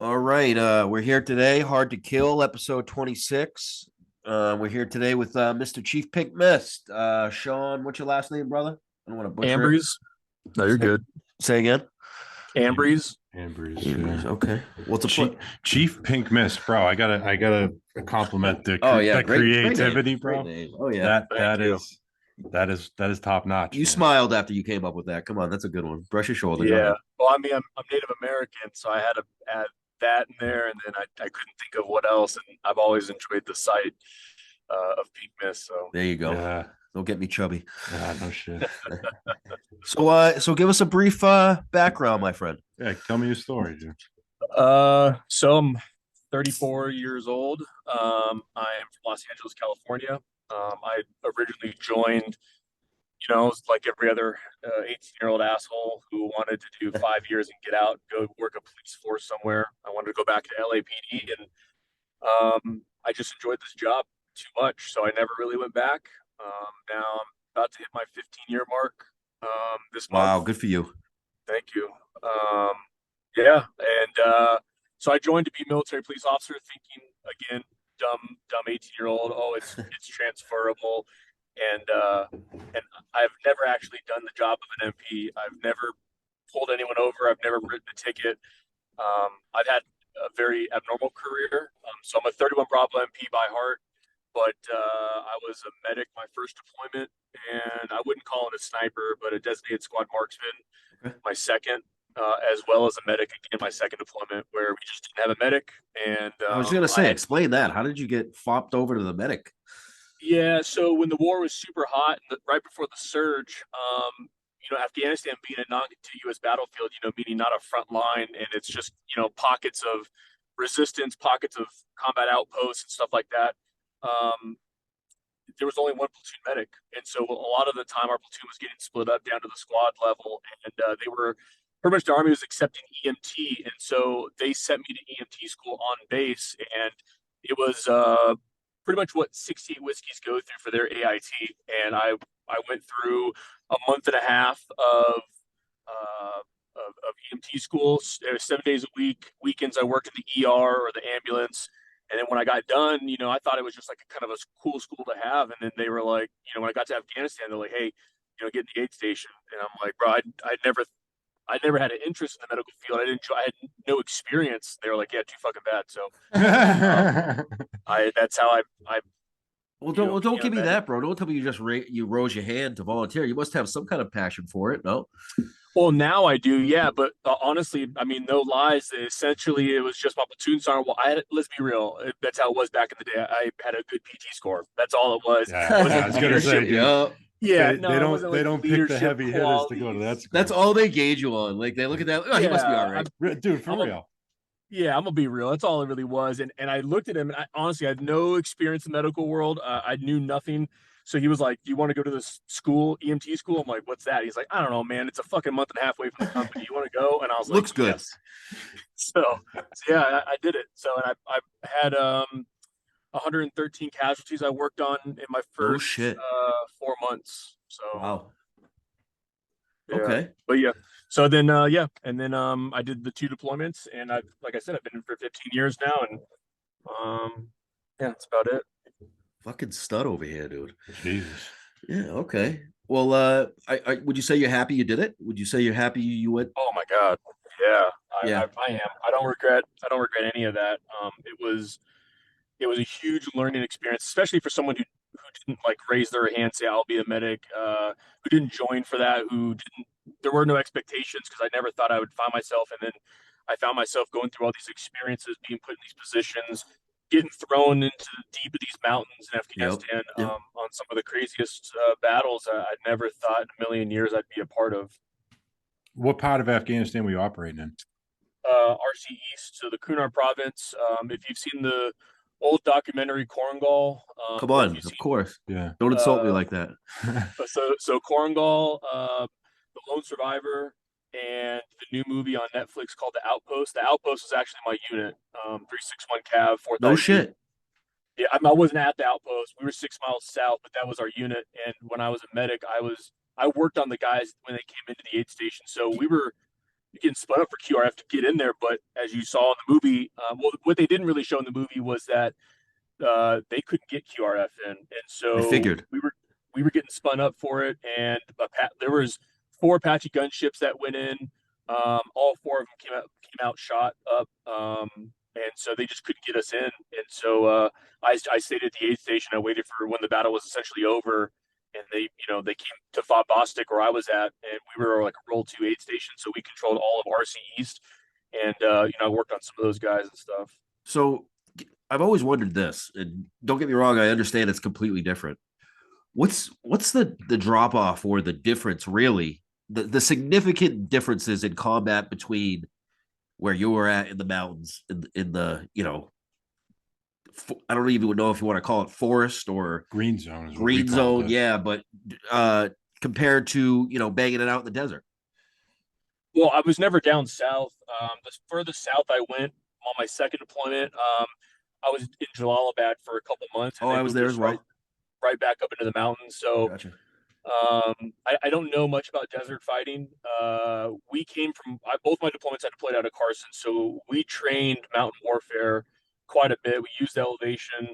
All right, we're here today. Hard to Kill, episode 26. We're here today with Mr. Chief Pink Mist. Sean, what's your last name, brother? I don't want to butcher it. Ambriz. No, you're Say, good. say again. Ambriz. Ambriz, Ambriz, yeah. okay. What's a Chief Pink Mist, bro. I gotta compliment Oh yeah, the great name. creativity, Great bro. name. Oh yeah. That Thank you. that is top notch. You Man. smiled after you came up with that. Come on, that's a good one. Brush your shoulder. Go Yeah. ahead. Well, I mean, I'm Native American, so I had to add that in there, and then I couldn't think of what else. And I've always enjoyed the sight of Pink Mist. So There you go. Yeah, Don't get me chubby. no shit. So give us a brief background, my friend. Yeah, tell me your story, dude. so I'm 34 years old. I am from Los Angeles, California. I originally joined, like every other 18-year-old asshole who wanted to do 5 years and get out, go work a police force somewhere. I wanted to go back to LAPD, and I just enjoyed this job too much, so I never really went back. Now I'm about to hit my 15-year mark this Wow, month. good for you. Thank you. Yeah, and so I joined to be a military police officer, thinking again, dumb 18-year-old. Oh, it's transferable, and I've never actually done the job of an MP. I've never pulled anyone over. I've never written a ticket. I've had a very abnormal career. So I'm a 31 Bravo MP by heart, but I was a medic my first deployment, and I wouldn't call it a sniper, but a designated squad marksman Okay. my second, as well as a medic again my second deployment, where we just didn't have a medic. And I was gonna say, explain that. How did you get fopped over to the medic? yeah, so when the war was super hot, right before the surge, Afghanistan being a non-contiguous battlefield, meaning not a front line, and it's just, pockets of resistance, pockets of combat outposts and stuff like that. Um, there was only one platoon medic, and so a lot of the time our platoon was getting split up down to the squad level, and they were pretty much the Army was accepting EMT, and so they sent me to EMT school on base, and it was pretty much what 68 whiskeys go through for their AIT, and I went through a month and a half uh, of EMT school. It was 7 days a week. Weekends I worked in the ER or the ambulance. And then when I got done, I thought it was just like a kind of a cool school to have. And then they were like, when I got to Afghanistan, they're like, hey, get in the aid station. And I'm like, bro, I never had an interest in the medical field. I had no experience. They were like, yeah, too fucking bad. So that's how I Don't give me that, bro. Don't tell me you just you rose your hand to volunteer. You must have some kind of passion for it, no? Well, now I do, yeah. But honestly, I mean, no lies. Essentially, it was just my platoon sergeant. Well, let's be real. That's how it was back in the day. I had a good PT score. That's all it was. Yeah, I was gonna say, dude. Yeah, they don't pick the heavy hitters to go to that school. That's all they gauge you on. Like they look at that. Oh, he must be all right, dude. For real. Yeah, I'm gonna be real. That's all it really was. And I looked at him, and I honestly had no experience in the medical world. I knew nothing. So he was like, "Do you want to go to this school, EMT school?" I'm like, "What's that?" He's like, "I don't know, man. It's a fucking month and a half away from the company. You want to go?" And I was like, "Looks good." Yes. So yeah, I did it. So and I had 113 casualties I worked on in my first 4 months. So wow. Yeah. Okay. But yeah. So then and then I did the 2 deployments, and like I said, I've been in for 15 years now, and yeah, that's about it. Fucking stud over here, dude. Jesus. Yeah, okay. Well, I would you say you're happy you did it? Would you say you're happy you went? Oh my God. Yeah. Yeah. I am. I don't regret any of that. It was a huge learning experience, especially for someone who didn't like raise their hand, say I'll be a medic, who didn't join for that, there were no expectations, because I never thought I would find myself. And then I found myself going through all these experiences, being put in these positions, getting thrown into the deep of these mountains in Afghanistan. Yep. On some of the craziest battles I never thought in a million years I'd be a part of. What part of Afghanistan were you operating in? RC East, so the Kunar province. If you've seen the old documentary Korangal, come on, of course. Yeah. Don't insult me like that. so Korangal, The Lone Survivor, and the new movie on Netflix called The Outpost. The Outpost was actually my unit, 361 Cav 4. No shit. Yeah, I wasn't at the outpost. We were 6 miles south, but that was our unit. And when I was a medic, I worked on the guys when they came into the aid station. So we were getting spun up for QRF to get in there. But as you saw in the movie, well, what they didn't really show in the movie was that they couldn't get QRF in, and I so figured. we were getting spun up for it, and there was 4 Apache gunships that went in. All 4 of them came out shot up, and so they just couldn't get us in. And so I stayed at the aid station. I waited for when the battle was essentially over, and they came to Fob Bostic where I was at, and we were like a roll 2 aid station, so we controlled all of RC East, and I worked on some of those guys and stuff. So I've always wondered this, and don't get me wrong, I understand it's completely different. What's the drop off or the difference really? The significant differences in combat between where you were at in the mountains in the I don't even know if you want to call it forest or Green zone is what we green called zone, it. yeah, but compared to banging it out in the desert. Well, I was never down south. The furthest south I went on my second deployment, I was in Jalalabad for a couple months, and Oh, they I was moved there us as well. right back up into the mountains. So Gotcha. I don't know much about desert fighting. We came from both my deployments I deployed out of Carson, so we trained mountain warfare quite a bit. We used elevation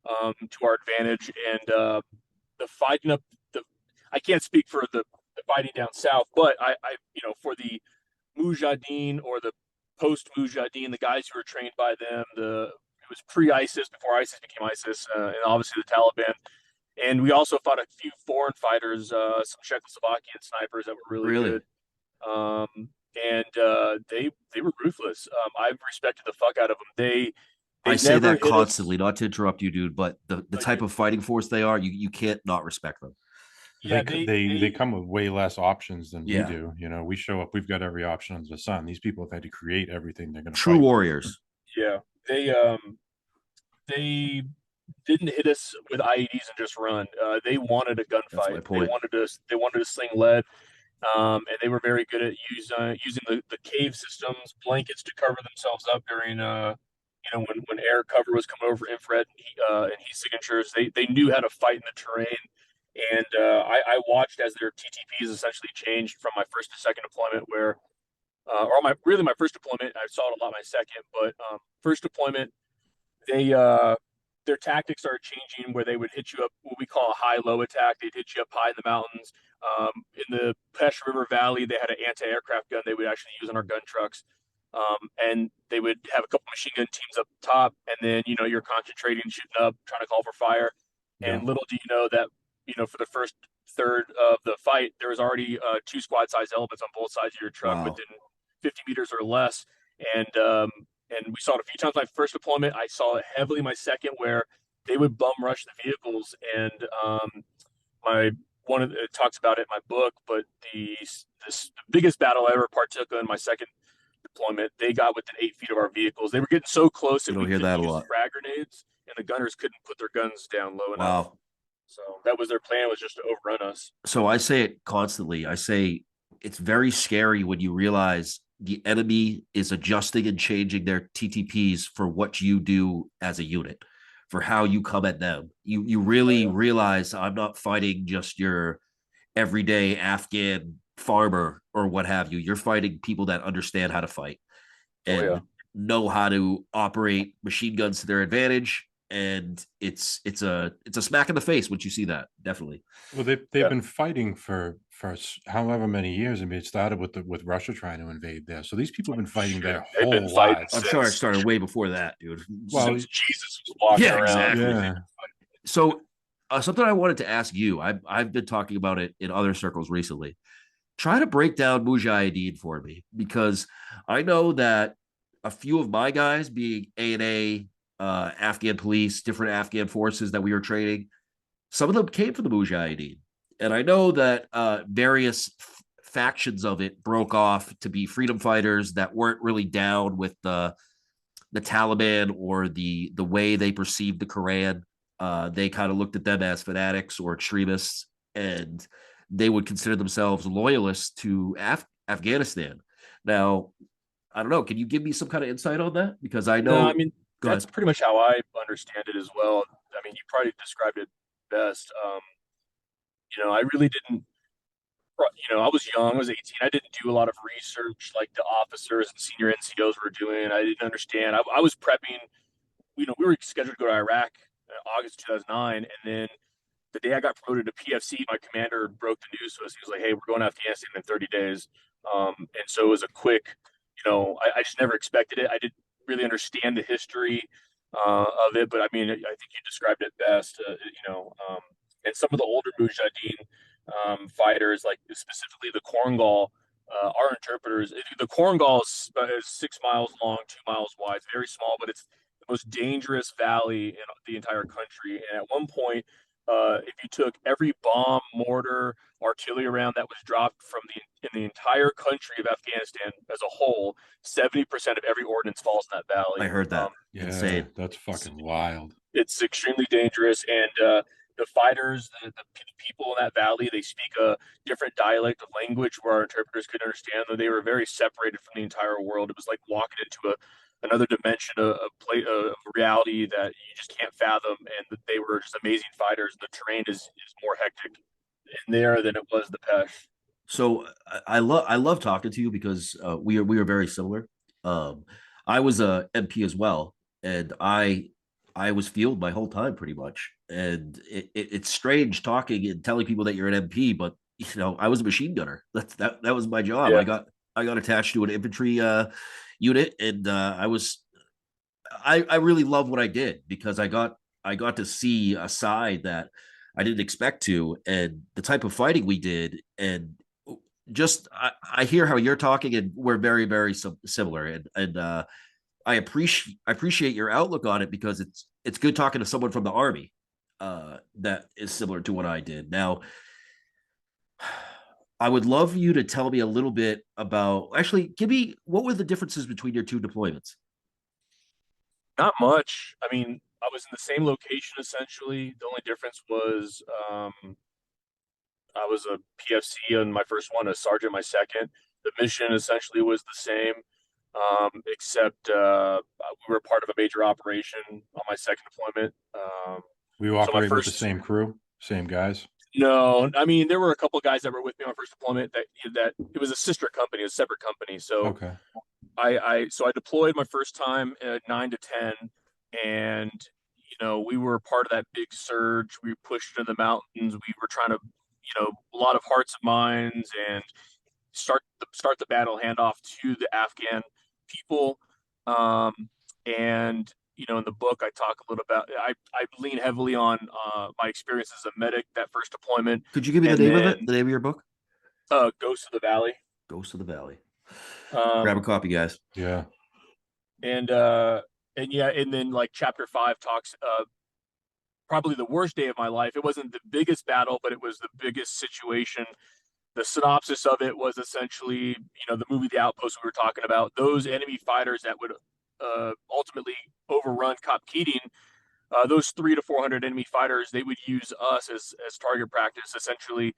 to our advantage, and the fighting up the. I can't speak for the fighting down south, but I for the Mujahideen or the post Mujahideen, the guys who were trained by them, it was pre-ISIS, before ISIS became ISIS, and obviously the Taliban. And we also fought a few foreign fighters, some Czechoslovakian snipers that were really Really? good. And they were ruthless. I respected the fuck out of them. I They say never that hit us. constantly, not to interrupt you, dude, but the type of fighting force they are, you can't not respect them. Yeah, They come with way less options than we Yeah. do. We show up, we've got every option under the sun. These people have had to create everything they're going to True fight. warriors. yeah, they didn't hit us with IEDs and just run. They wanted a That's my gunfight. point. They wanted to sling lead. And they were very good at using the cave systems, blankets to cover themselves up during when air cover was coming over infrared and heat signatures. They knew how to fight in the terrain, and I watched as their TTPs essentially changed from my first to second deployment, where or my first deployment. I saw it a lot my second, but first deployment they their tactics started changing where they would hit you up what we call a high-low attack. They'd hit you up high in the mountains. In the Pesh River Valley, they had an anti-aircraft gun they would actually use on our gun trucks. And they would have a couple machine gun teams up top, and then you're concentrating, shooting up, trying to call for fire. And Yeah. little do you know that for the first third of the fight, there was already 2 squad-sized elements on both sides of your truck Wow. within 50 meters or less. And we saw it a few times my first deployment. I saw it heavily my second, where they would bum rush the vehicles. And my one of it talks about it in my book, but the biggest battle I ever partook in my second deployment, they got within 8 feet of our vehicles. They were getting so close You that don't we hear couldn't that a use lot. frag grenades, and the gunners couldn't put their guns down low enough. Wow. So that was their plan, was just to overrun us. So I say it constantly. I say it's very scary when you realize the enemy is adjusting and changing their TTPs for what you do as a unit, for how you come at them. You really realize I'm not fighting just your everyday Afghan farmer or what have you. You're fighting people that understand how to fight and know how to operate machine guns to their advantage. And it's a smack in the face once you see that. Definitely. Well, they've been fighting for however many years. I mean, it started with Russia trying to invade there. So these people have been fighting their They've been whole fighting lives. I'm sure it started way before that, dude. Well, Since Jesus was walking yeah, around. exactly. Yeah. So something I wanted to ask you, I've been talking about it in other circles recently. Try to break down Mujahideen for me, because I know that a few of my guys, being A&A, Afghan police, different Afghan forces that we were training, some of them came from the Mujahideen. And I know that various factions of it broke off to be freedom fighters that weren't really down with the Taliban or the way they perceived the Quran. They kind of looked at them as fanatics or extremists, and they would consider themselves loyalists to Afghanistan. Now, I don't know. Can you give me some kind of insight on that? Because I know. No, I mean, that's pretty much how I understand it as well. I mean, you probably described it best. I really didn't. I was young. I was 18. I didn't do a lot of research like the officers and senior NCOs were doing. I didn't understand. I was prepping. We were scheduled to go to Iraq in August 2009, and then the day I got promoted to PFC, my commander broke the news to us. He was like, "Hey, we're going to Afghanistan in 30 days." And so it was a quick, I just never expected it. I didn't really understand the history of it, but I mean, I think you described it best. And some of the older Mujahideen fighters, like specifically the Korangal, our interpreters. The Korangal is 6 miles long, 2 miles wide. It's very small, but it's the most dangerous valley in the entire country. And at one point, if you took every bomb, mortar, artillery round that was dropped in the entire country of Afghanistan as a whole, 70% of every ordnance falls in that valley. I heard that. Yeah, Insane. that's fucking wild. It's extremely dangerous, and the fighters, the people in that valley, they speak a different dialect of language where our interpreters couldn't understand them. They were very separated from the entire world. It was like walking into another dimension of reality that you just can't fathom. And they were just amazing fighters. The terrain is more hectic in there than it was the Pesh. So I love talking to you because we are very similar. I was a MP as well, and I was field my whole time pretty much. And it's strange talking and telling people that you're an MP, but I was a machine gunner. That was my job. Yeah. I got attached to an infantry unit, and I really love what I did because I got to see a side that I didn't expect to, and the type of fighting we did, and just I hear how you're talking, and we're very very similar, and I appreciate your outlook on it because it's good talking to someone from the army that is similar to what I did. Now, I would love you to tell me a little bit about actually give me what were the differences between your two deployments. Not much. I mean, I was in the same location essentially. The only difference was I was a PFC on my first one, a sergeant my second. The mission essentially was the same, except we were part of a major operation on my second deployment. We So my operating with the first, same crew, same guys. no, I mean there were a couple guys that were with me on my first deployment that it was a sister company, a separate company. So Okay. I deployed my first time at 9 to 10, and we were part of that big surge. We pushed into the mountains. We were trying to, a lot of hearts and minds, and start the battle handoff to the Afghan people. Um, and in the book, I talk a little about. I lean heavily on my experience as a medic that first deployment, Could you give me the and name of then it? The name of your book? Ghost of the Valley. Ghost of the Valley. Grab a Um, copy, guys. Yeah. and uh, and yeah, and then like chapter 5 talks probably the worst day of my life. It wasn't the biggest battle, but it was the biggest situation. The synopsis of it was essentially, the movie The Outpost we were talking about. Those enemy fighters that would ultimately overrun Cop Keating, those 300 to 400 enemy fighters, they would use us as target practice. Essentially,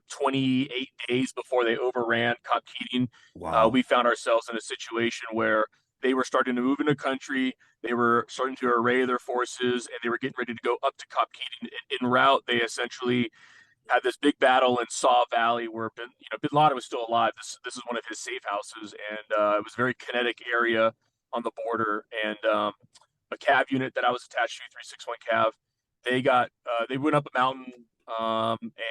28 days before they overran Cop Keating, Wow. we found ourselves in a situation where they were starting to move into country. They were starting to array their forces, and they were getting ready to go up to Cop Keating. En route, they essentially had this big battle in Saw Valley where Bin Laden was still alive. This is one of his safe houses, and it was a very kinetic area on the border. And a Cav unit that I was attached to, 361 Cav, they went up a mountain,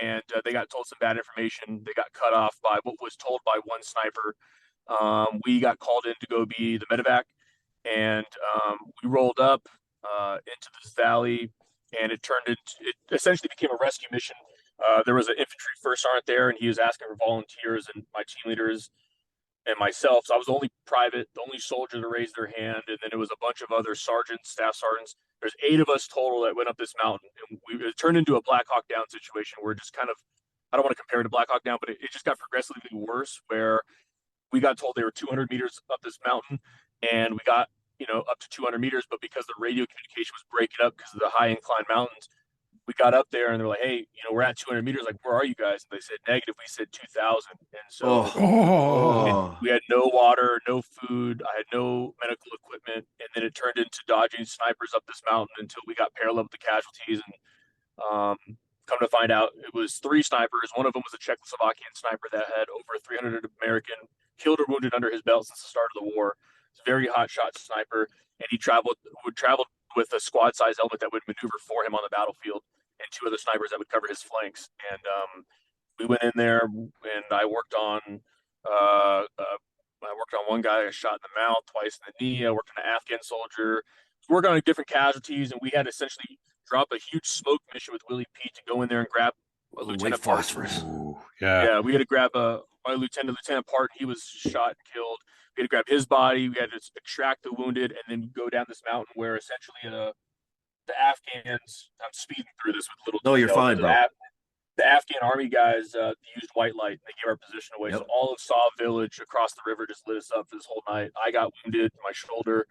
and they got told some bad information. They got cut off by what was told by one sniper. We got called in to go be the medevac, and we rolled up into this valley, and it essentially became a rescue mission. There was an infantry first sergeant there, and he was asking for volunteers, and my team leaders and myself. So I was the only private, the only soldier to raise their hand, and then it was a bunch of other sergeants, staff sergeants. There's 8 of us total that went up this mountain, and it turned into a Black Hawk Down situation where just kind of, I don't want to compare it to Black Hawk Down, but it just got progressively worse. Where we got told they were 200 meters up this mountain, and we got up to 200 meters, but because the radio communication was breaking up because of the high incline mountains, we got up there and they're like, "Hey, we're at 200 meters. Like, where are you guys?" And they said negative. We said 2,000, and so Oh, Oh, oh, we had no water, no food. I had no medical equipment, and then it turned into dodging snipers up this mountain until we got parallel with the casualties. And a come to find out, it was 3 snipers. One of them was a Czechoslovakian sniper that had over 300 American killed or wounded under his belt since the start of the war. It's a very hot shot sniper, and he would travel with a squad size element that would maneuver for him on the battlefield, and 2 other snipers that would cover his flanks. And we went in there, and I worked on one guy I shot in the mouth, twice in the knee. I worked on an Afghan soldier. Worked on different casualties, and we had to essentially drop a huge smoke mission with Willie Pete to go in there and grab a Lieutenant phosphorus. Yeah, we had to grab my Lieutenant Part. He was shot and killed. We had to grab his body. We had to extract the wounded, and then go down this mountain where essentially the Afghans. I'm speeding through this with little. No, you're fine, bro. The Afghan army guys used white light. They gave our position away. Yep. So all of Saw Village across the river just lit us up for this whole night. I got wounded in my shoulder.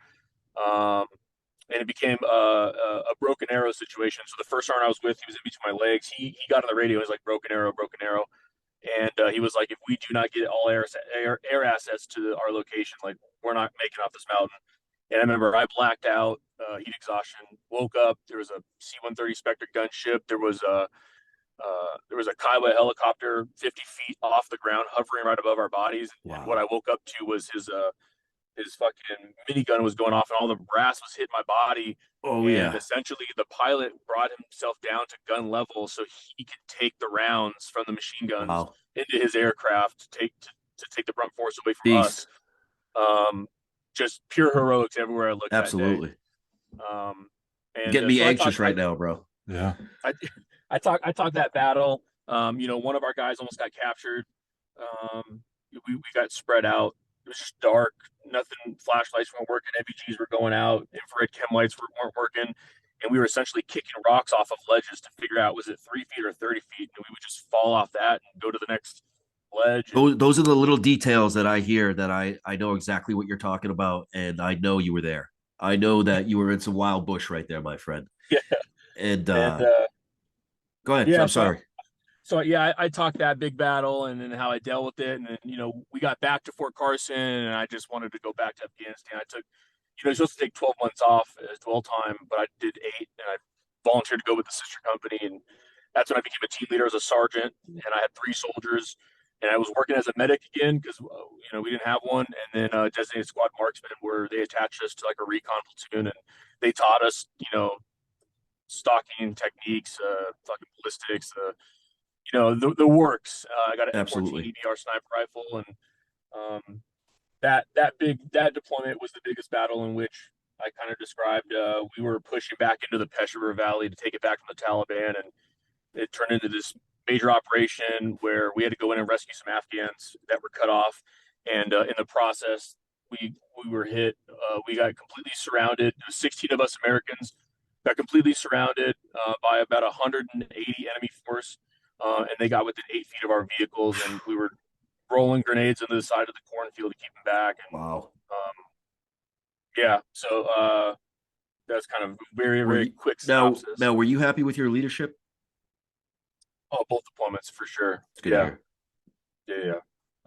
And it became a broken arrow situation. So the first sergeant I was with, he was in between my legs. He got on the radio. He was like, broken arrow. And he was like, if we do not get all air assets to our location, like, we're not making off this mountain. And I remember I blacked out, heat exhaustion, woke up. There was a C-130 Spectre gunship. There was a Kiowa helicopter 50 feet off the ground hovering right above our bodies. Wow. And what I woke up to was his fucking minigun was going off, and all the brass was hitting my body. Oh, and essentially the pilot brought himself down to gun level so he could take the rounds from the machine guns into his aircraft to take the brunt force away from us. Just pure heroics everywhere I looked. Absolutely. And getting me anxious right now, bro. Yeah. I talked that battle. One of our guys almost got captured. We got spread out. It was just dark. Nothing. Flashlights weren't working. MPGs were going out. Infrared chem lights weren't working. And we were essentially kicking rocks off of ledges to figure out, was it 3 feet or 30 feet? And we would just fall off that and go to the next ledge. Those are the little details that I hear that I know exactly what you're talking about. And I know you were there. I know that you were in some wild bush right there, my friend. Yeah. And go ahead. Yeah, I'm sorry. So yeah, I talked that big battle and then how I dealt with it, and then we got back to Fort Carson, and I just wanted to go back to Afghanistan. I took, you're supposed to take 12 months off as dwell time, but I did 8, and I volunteered to go with the sister company, and that's when I became a team leader as a sergeant, and I had 3 soldiers, and I was working as a medic again because we didn't have one, and then designated squad marksman, where they attached us to like a recon platoon, and they taught us stalking techniques, fucking ballistics, the works. I got an M14 EBR sniper rifle, and that deployment was the biggest battle in which I kind of described. We were pushing back into the Peshawar Valley to take it back from the Taliban, and it turned into this major operation where we had to go in and rescue some Afghans that were cut off, and in the process, we were hit. We got completely surrounded. There was 16 of us Americans got completely surrounded by about 180 enemy force. And they got within 8 feet of our vehicles, and we were rolling grenades into the side of the cornfield to keep them back. And, wow. Yeah. So that's kind of very, very quick synopsis. Now, were you happy with your leadership? Oh, both deployments for sure. It's good. Yeah.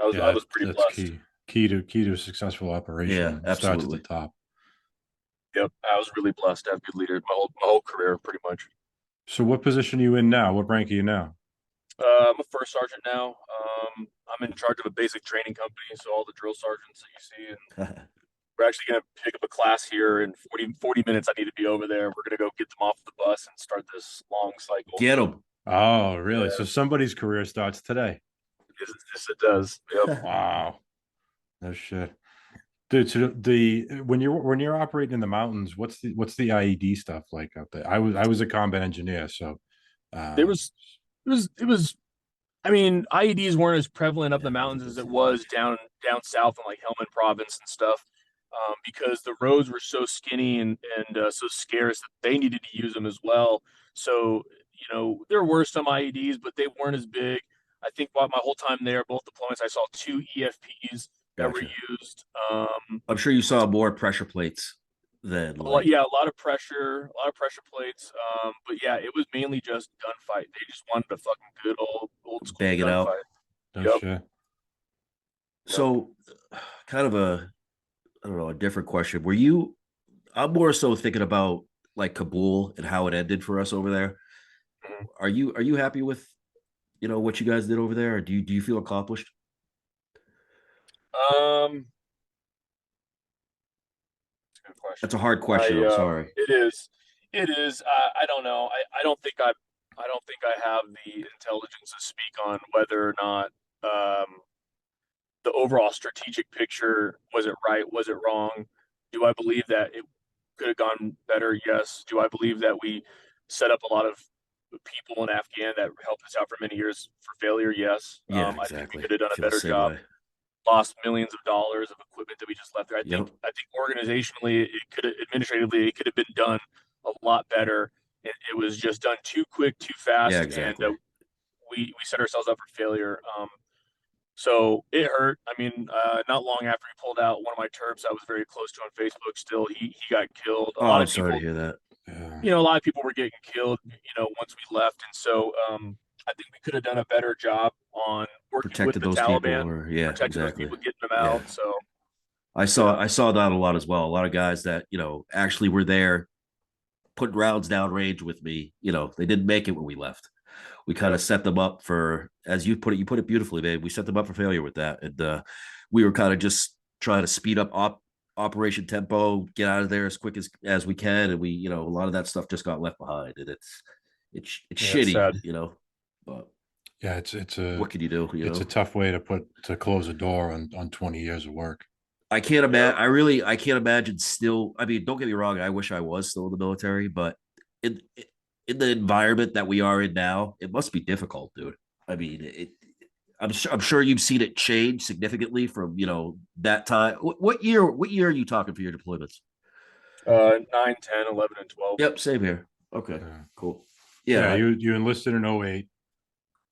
I was pretty blessed. Key to a successful operation. Yeah, absolutely. Starts at the top. Yep, I was really blessed to have good leaders my whole career, pretty much. So, what position are you in now? What rank are you now? I'm a first sergeant now. I'm in charge of a basic training company, so all the drill sergeants that you see, and we're actually going to pick up a class here in 40 minutes. I need to be over there. We're going to go get them off the bus and start this long cycle. Get them. Oh, really? Yeah. So somebody's career starts today. Yes, it does. Yep. Wow. No shit. Dude, so when you're operating in the mountains, what's the IED stuff like out there? I was a combat engineer, so it was. I mean, IEDs weren't as prevalent up the mountains as it was down south in like Helmand Province and stuff, because the roads were so skinny and so scarce that they needed to use them as well. So there were some IEDs, but they weren't as big. I think my whole time there, both deployments, I saw 2 EFPs that were used. I'm sure you saw more pressure plates than a lot of pressure plates. But yeah, it was mainly just gunfight. They just wanted a fucking good old school bang it out. Yep. Sure. So, kind of a different question. I'm more so thinking about like Kabul and how it ended for us over there. Mhm. Are you happy with what you guys did over there? Or do you feel accomplished? Um, that's a good question. That's a hard question. I'm sorry. It is, it is. I don't know. I don't think I have the intelligence to speak on whether or not the overall strategic picture, was it right? Was it wrong? Do I believe that it could have gone better? Yes. Do I believe that we set up a lot of people in Afghan that helped us out for many years for failure? Yes. Yeah, I think we exactly. could have done I a feel the better same job. way. Lost millions of dollars of equipment that we just left there. Yep. I think organizationally, it could have administratively, it could have been done a lot better. It was just done too quick, too Yeah, fast, and exactly. we set ourselves up for failure. So it hurt. I mean, not long after he pulled out, one of my terps I was very close to on Facebook still, he got killed. A Oh, lot I'm of sorry to people, hear that. Yeah. a lot of people were getting killed, once we left. And so I think we could have done a better job on working with Protected the those people, Taliban, or yeah, protecting those exactly. people, getting them Yeah. out. So, I yeah. saw I saw that a lot as well. A lot of guys that, actually were there putting rounds down range with me. They didn't make it when we left. We kind Yep. of set them up for, as you put it beautifully, babe. We set them up for failure with that. And we were kind of just trying to speed up operation tempo, get out of there as quick as we can. And a lot of that stuff just got left behind. And it's Yeah, it's shitty, sad. but Yeah, it's a what can you do? it's a tough way to close a door on 20 years of work. I can't Yeah. imagine. I can't imagine still. I mean, don't get me wrong. I wish I was still in the military, but in in the environment that we are in now, it must be difficult, dude. I mean, I'm sure you've seen it change significantly from that time. What year are you talking for your deployments? 9, 10, 11, and 12. Yep, same here. Okay, Yeah, cool. yeah. Yeah. You enlisted in '08.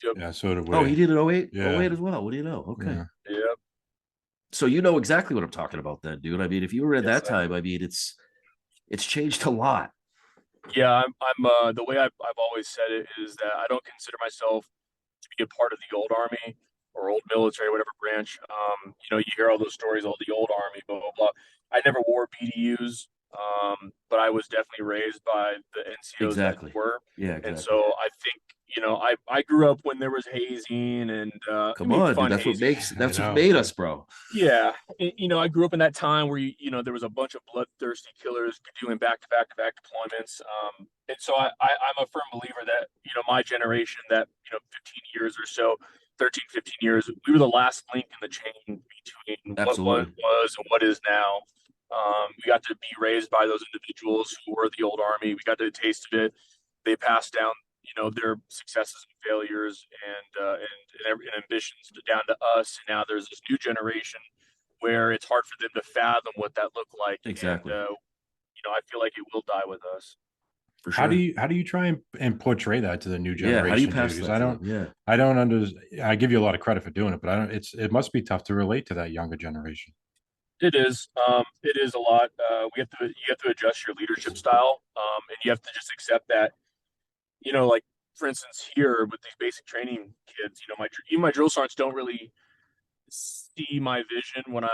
Yep. Yeah, so did Oh, we. he did an 08? Yeah, 08 as well. What do you know? Okay. yeah. Yep. So you know exactly what I'm talking about then, dude. I mean, if you were at Yes, that I time, do. I mean, it's changed a lot. Yeah, I'm the way I've always said it is that I don't consider myself to be a part of the old army or old military, whatever branch. You hear all those stories, all the old army, blah blah blah. I never wore BDUs, but I was definitely raised by the NCOs that Exactly. were, Yeah, and exactly. so I think I grew up when there was hazing and I Come mean on, dude. fun That's what hazing. makes I that's what know. made us, bro. Yeah, I grew up in that time where there was a bunch of bloodthirsty killers doing back-to-back-to-back deployments. And so I'm a firm believer that my generation, that 15 years or so, 13, 15 years, we were the last link in the chain between what Absolutely. was and what is now. We got to be raised by those individuals who were the old army. We got to taste of it. They passed down their successes and failures and ambitions down to us. And now there's this new generation where it's hard for them to fathom what that looked like. And Exactly. I feel like it will die with us. For How do sure. you how do you try and portray that to the new Yeah. How do you generation, dude? pass Because that to them? Yeah. I don't under I give you a lot of credit for doing it, but I don't. It must be tough to relate to that younger generation. It is. It is a lot. You have to adjust your leadership style, and you have to just accept that. Like for instance, here with these basic training kids, my drill sergeants don't really see my vision when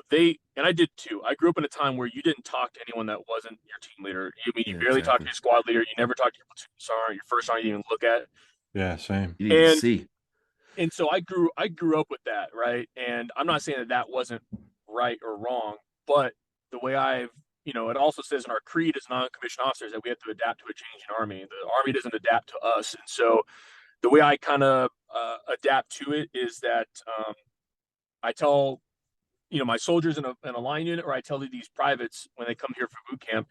they and I did too. I grew up in a time where you didn't talk to anyone that wasn't your team leader. You Yeah. barely talked to Exactly. your squad leader. You never talked to your platoon sergeant, your first sergeant you even look at. Yeah, same. You didn't even And see. so I grew up with that, right? And I'm not saying that that wasn't right or wrong, but the way it also says in our creed as non-commissioned officers that we have to adapt to a changing army. The army doesn't adapt to us, and so the way I kind of adapt to it is that I tell my soldiers in a line unit, or I tell these privates when they come here for boot camp.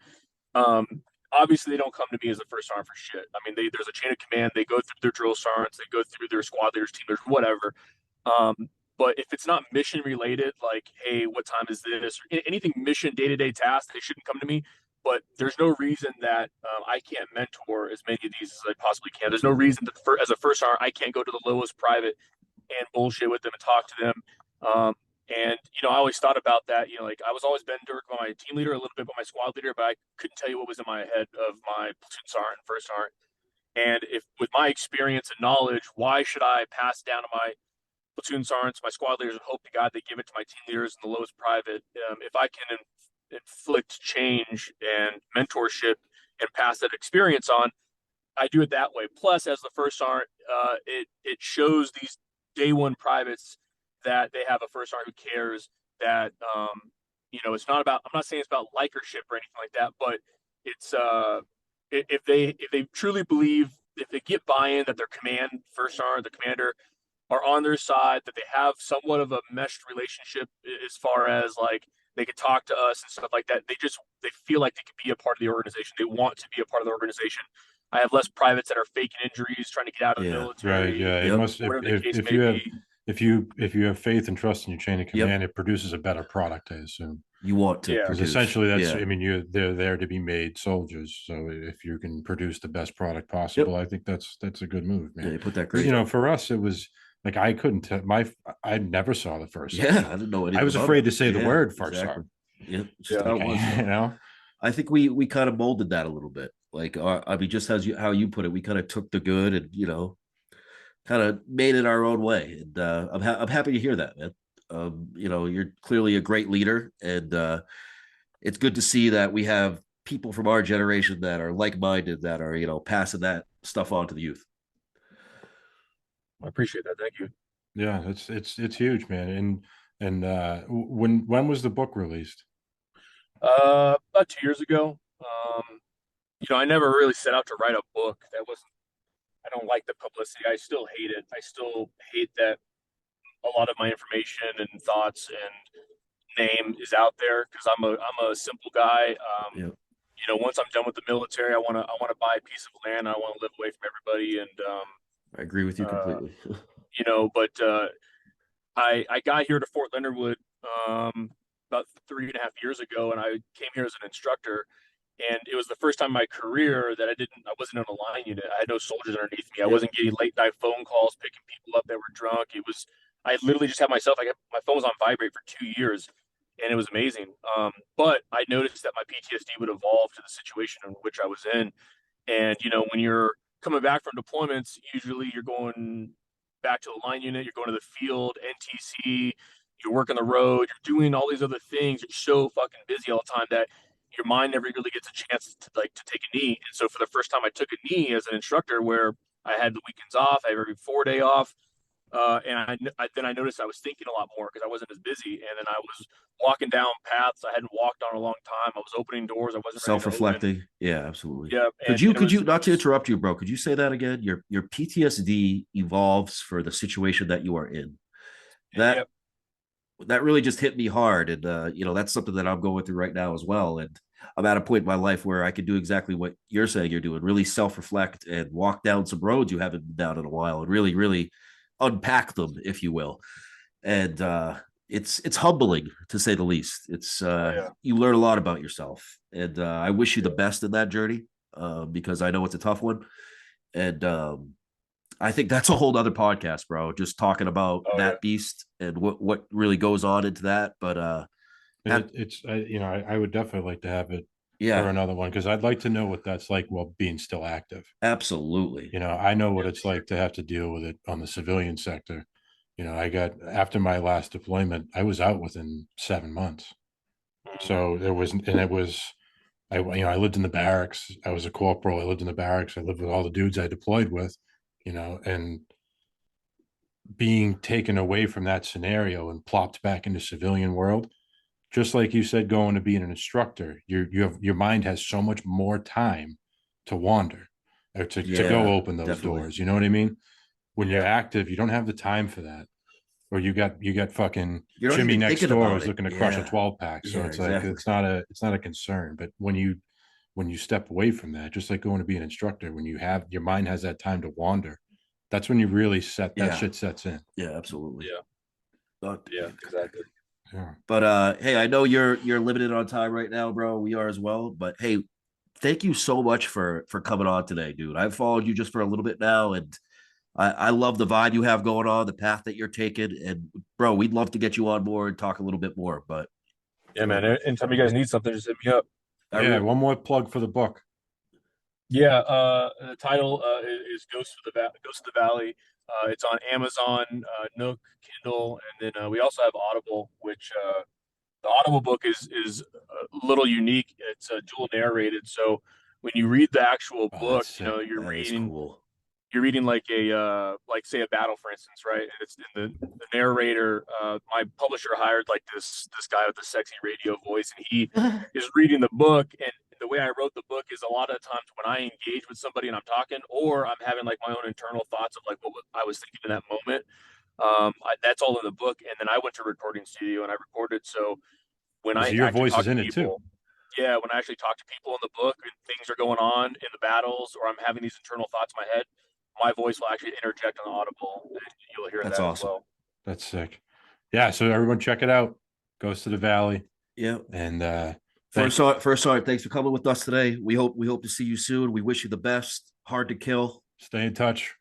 Um, Obviously, they don't come to me as a first sergeant for shit. I mean, there's a chain of command. They go through their drill sergeants, they go through their squad leaders, team leaders, whatever. But if it's not mission related, like, hey, what time is this, or anything mission day to day tasks, they shouldn't come to me. But there's no reason that I can't mentor as many of these as I possibly can. There's no Absolutely. reason that as a first sergeant, I can't go to the lowest private and bullshit with them and talk to them. And I always thought about that. Like I was always mentored by my team leader, a little bit by my squad leader, but I couldn't tell you what was in my head of my platoon sergeant and first sergeant. And if with my experience and knowledge, why should I pass down to my platoon sergeants, my squad leaders, and hope to God they give it to my team leaders and the lowest private? If I can inflict change and mentorship and pass that experience on, I do it that way. Plus, as the first sergeant, it shows these day one privates that they have a first sergeant who cares. That it's not about. I'm not saying it's about likership or anything like that, but it's if they truly believe, if they get buy-in that their first sergeant, the commander, are on their side, that they have somewhat of a meshed relationship as far as like they could talk to us and stuff like that. They feel like they could be a part of the organization. They want to be a part of the organization. I have less privates that are faking injuries, trying to get out of the Yeah. Right. military, Yeah. It Yep. must, whatever the case if may you have, be. if you have faith and trust in your chain of Yep. command, it produces a better product, I assume. You want to Yeah. Because produce. essentially that's, Yeah. I mean, they're there to be made soldiers. So if you can produce the best product possible, I think that's a good move, Yeah, man. you put that But, great. for us, it was like, I couldn't tell I never saw the first Yeah, section. I didn't know I anything was about afraid it. to say the Yeah, word first exactly. sergeant. Yep, it's just Yeah. how it was. Okay, I think we kind of molded that a little bit. Like, I mean, just as how you put it, we kind of took the good and kind of made it our own way. And I'm happy to hear that, man. You're clearly a great leader, and it's good to see that we have people from our generation that are like-minded, that are passing that stuff on to the youth. I appreciate that. Thank you. Yeah, it's huge, man. And when was the book released? About 2 years ago. I never really set out to write a book. That wasn't. I don't like the publicity. I still hate it. I still hate that a lot of my information and thoughts and name is out there because I'm a simple guy. Yep. Once I'm done with the military, I want to buy a piece of land. I want to live away from everybody, and I agree with you uh, completely. but I got here to Fort Leonard Wood about 3.5 years ago, and I came here as an instructor. And it was the first time in my career that I wasn't in a line unit. I had no soldiers underneath me. I Yep. wasn't getting late night phone calls, picking people up that were drunk. I literally just had myself. My phone was on vibrate for 2 years, and it was amazing. But I noticed that my PTSD would evolve to the situation in which I was in. And when you're coming back from deployments, usually you're going back to the line unit, you're going to the field, NTC, you're working the road, you're doing all these other things. You're so fucking busy all the time that your mind never really gets a chance to take a knee. And so for the first time, I took a knee as an instructor, where I had the weekends off, I had every 4 day off. Then I noticed I was thinking a lot more because I wasn't as busy. And then I was walking down paths I hadn't walked on a long time. I was opening doors I wasn't ready to open. Self-reflecting. Yeah, absolutely. Yeah. Could you not to interrupt you, bro? Could you say that again? Your PTSD evolves for the situation that you are in. That that really just hit me hard, and that's something that I'm going through right now as well. And I'm at a point in my life where I can do exactly what you're saying you're doing: really self-reflect and walk down some roads you haven't been down in a while, and really, really unpack them, if you will. And it's humbling, to say the least. It's you learn a lot about yourself, and I wish you the best in that journey, because I know it's a tough one. And I think that's a whole other podcast, bro. Just talking about that beast and what really goes on into that. But I would definitely like to have it for another one, because I'd like to know what that's like while being still active. Absolutely. I know what it's like to have to deal with it on the civilian sector. I got, after my last deployment, I was out within 7 months. So I lived in the barracks. I was a corporal. I lived in the barracks. I lived with all the dudes I deployed with, and being taken away from that scenario and plopped back into civilian world, just like you said, going to being an instructor, your mind has so much more time to wander, or to go open those doors. You know what I mean? When you're active, you don't have the time for that. Or you got fucking Jimmy next door who's looking to crush a 12-pack. So it's like it's not a concern. But when you step away from that, just like going to be an instructor, when your mind has that time to wander, that's when you really shit sets in. Yeah, absolutely. Yeah, exactly. Yeah. But hey, I know you're limited on time right now, bro. We are as well. But hey, thank you so much for coming on today, dude. I've followed you just for a little bit now, and I love the vibe you have going on, the path that you're taking. And bro, we'd love to get you on board and talk a little bit more. But yeah, man. Anytime you guys need something, just hit me up. One more plug for the book. Yeah, the title is Ghost of the Valley. It's on Amazon, Nook, Kindle, and then we also have Audible, which the Audible book is a little unique. It's dual narrated, so when you read the actual Oh, book, that's you know, sick. That is cool. you're reading like a like say a battle, for instance, right? And it's in the narrator. My publisher hired like this guy with the sexy radio voice, and he is reading the book. And the way I wrote the book is a lot of times when I engage with somebody and I'm talking, or I'm having like my own internal thoughts of like what I was thinking in that moment. That's all in the book. And then I went to a recording studio and I recorded. So when So I your actually voice talk is to in it too. people, yeah, when I actually talk to people in the book and things are going on in the battles, or I'm having these internal thoughts in my head, my voice will actually interject on the audible, and you'll hear That's that as awesome. well. That's sick. Yeah. So everyone check it out. Goes to the Valley. Yeah. And First Sergeant, thanks for coming with us today. We hope to see you soon. We wish you the best. Hard to kill. stay in touch.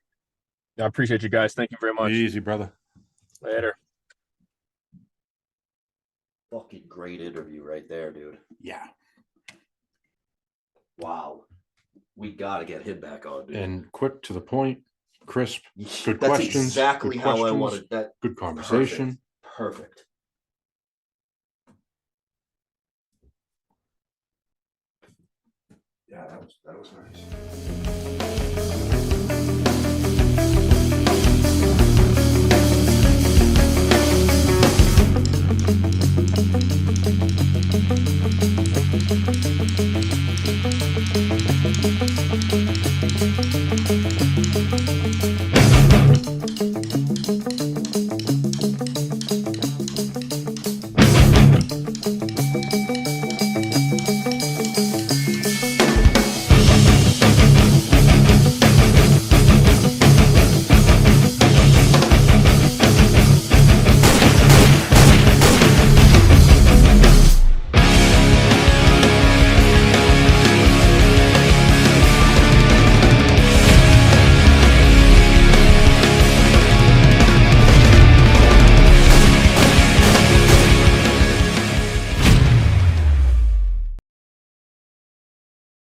I appreciate you guys. Thank you very much. Be easy, brother. Later. Fucking great interview right there, dude. Yeah. Wow. We gotta get him back on, dude. And quick to the point, crisp, good That's questions. exactly good how I questions, wanted that. Good conversation. Perfect. Yeah, that was nice.